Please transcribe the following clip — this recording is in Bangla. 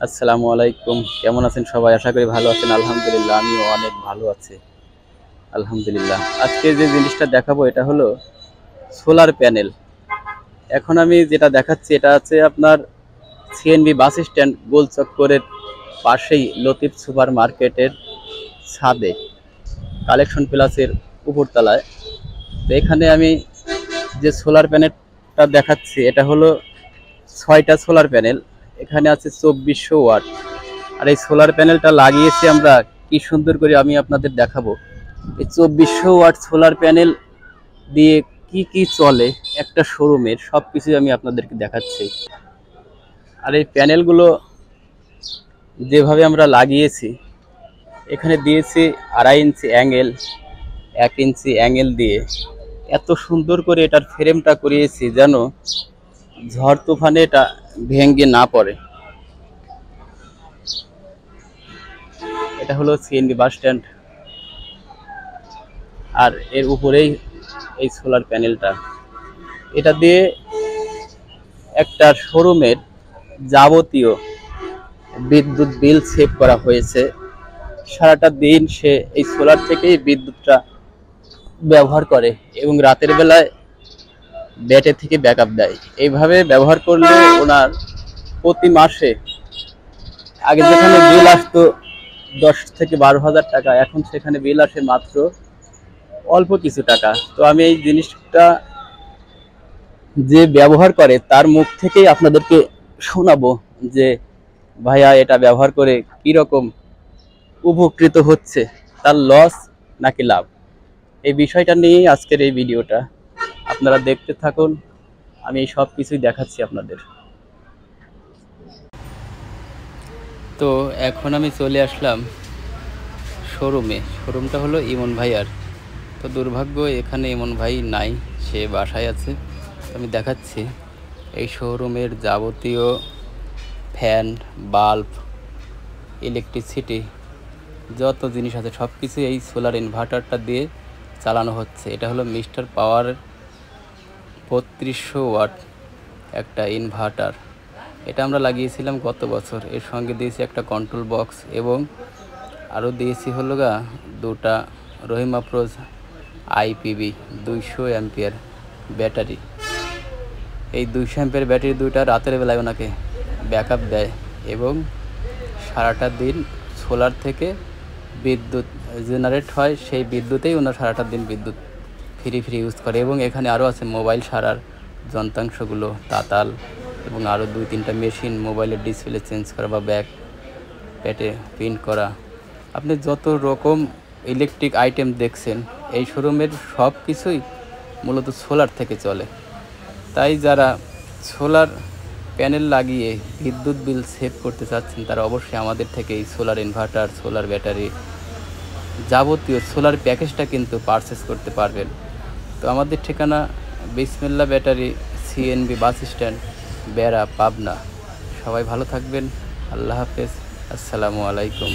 আসসালামু আলাইকুম। কেমন আছেন সবাই? আশা করি ভালো আছেন। আলহামদুলিল্লাহ, আমিও অনেক ভালো আছি। আলহামদুলিল্লাহ। আজকে যে জিনিসটা দেখাবো এটা হলো সোলার প্যানেল। এখন আমি যেটা দেখাচ্ছি এটা আছে আপনার সিএনবি বাস স্ট্যান্ড গোল চক্করের পাশেই লতিফ সুপার মার্কেটের ছাদে কালেকশন প্লাসের উপরতলায়। তো এখানে আমি যে সোলার প্যানেলটা দেখাচ্ছি এটা হলো 6টা সোলার প্যানেল। এখানে আছে 2400 ওয়াট। আর এই সোলার প্যানেলটা লাগিয়েছি আমরা কি সুন্দর করে আমি আপনাদের দেখাবো। এই 2400 ওয়াট সোলার প্যানেল দিয়ে কি কি চলে একটা শোরুমের সবকিছু আমি আপনাদেরকে দেখাচ্ছি। আর এই প্যানেলগুলো যেভাবে আমরা লাগিয়েছি এখানে দিয়েছি 2.5 ইঞ্চি অ্যাঙ্গেল, 1 ইঞ্চি অ্যাঙ্গেল দিয়ে এত সুন্দর করে এটার ফ্রেমটা করিয়েছি যেন ঝড় তুফানে এটা ভেঙে না পড়ে। এটা হলো সিএনবি বাস স্ট্যান্ড আর এর উপরেই এই সোলার প্যানেলটা। এটা দিয়ে একটা শোরুমের যাবতীয় বিদ্যুৎ বিল সেভ করা হয়েছে। সারাটা দিন সে এই সোলার থেকেই বিদ্যুৎটা ব্যবহার করে এবং রাতের বেলায় ব্যাটে থেকে ব্যাকআপ দেয়। এইভাবে ব্যবহার করলে ওনার প্রতি মাসে আগে যেখানে বিল আসতো 10 থেকে 12 হাজার টাকা, এখন সেখানে বিল আসে মাত্র অল্প কিছু টাকা। তো আমি এই জিনিসটা যে ব্যবহার করে তার মুখ থেকেই আপনাদেরকে শোনাবো যে ভাইয়া এটা ব্যবহার করে কি রকম উপকৃত হচ্ছে, তার লস নাকি লাভ। এই বিষয়টা নিয়েই আজকের এই ভিডিওটা, আপনারা দেখতে থাকুন। আমি এই সব কিছুই দেখাচ্ছি আপনাদের। তো এখন আমি চলে আসলাম শোরুমটা হলো ইমন ভাইয়ার। তো দুর্ভাগ্য এখানে ইমন ভাই নাই, সে বাসায় আছে। আমি দেখাচ্ছি এই শোরুমের যাবতীয় ফ্যান, বাল্ব, ইলেকট্রিসিটি যত জিনিস আছে সব কিছু এই সোলার ইনভার্টারটা দিয়ে চালানো হচ্ছে। এটা হলো মিস্টার পাওয়ার 3200 ওয়াট একটা ইনভার্টার। এটা আমরা লাগিয়েছিলাম গত বছর। এর সঙ্গে দিয়েছি একটা কন্ট্রোল বক্স এবং আরও দিয়েছি হলো দুটা Rahima pros IPB 200 ampere battery. এই 200 অ্যাম্পিয়ার ব্যাটারি দুইটা রাতের বেলায় ওনাকে ব্যাকআপ দেয় এবং সারাটা দিন সোলার থেকে বিদ্যুৎ জেনারেট হয়, সেই বিদ্যুতেই ওনার সারাটা দিন বিদ্যুৎ ফ্রি ইউজ করে। এবং এখানে আরও আছে মোবাইল সারার যন্ত্রাংশগুলো, তাতাল এবং আরও 2-3টা মেশিন, মোবাইলের ডিসপ্লে চেঞ্জ করা বা ব্যাক প্যাটে প্রিন্ট করা। আপনি যত রকম ইলেকট্রিক আইটেম দেখছেন এই শোরুমের সব কিছুই মূলত সোলার থেকে চলে। তাই যারা সোলার প্যানেল লাগিয়ে বিদ্যুৎ বিল সেভ করতে চাচ্ছেন তারা অবশ্যই আমাদের থেকে এই সোলার ইনভার্টার, সোলার ব্যাটারি যাবতীয় সোলার প্যাকেজটা কিন্তু পারচেস করতে পারবেন। তো আমাদের ঠিকানা বিসমিল্লা ব্যাটারি, সিএনবি বাস স্ট্যান্ড, বেড়া, পাবনা। সবাই ভালো থাকবেন। আল্লাহ হাফেজ। আসসালামু আলাইকুম।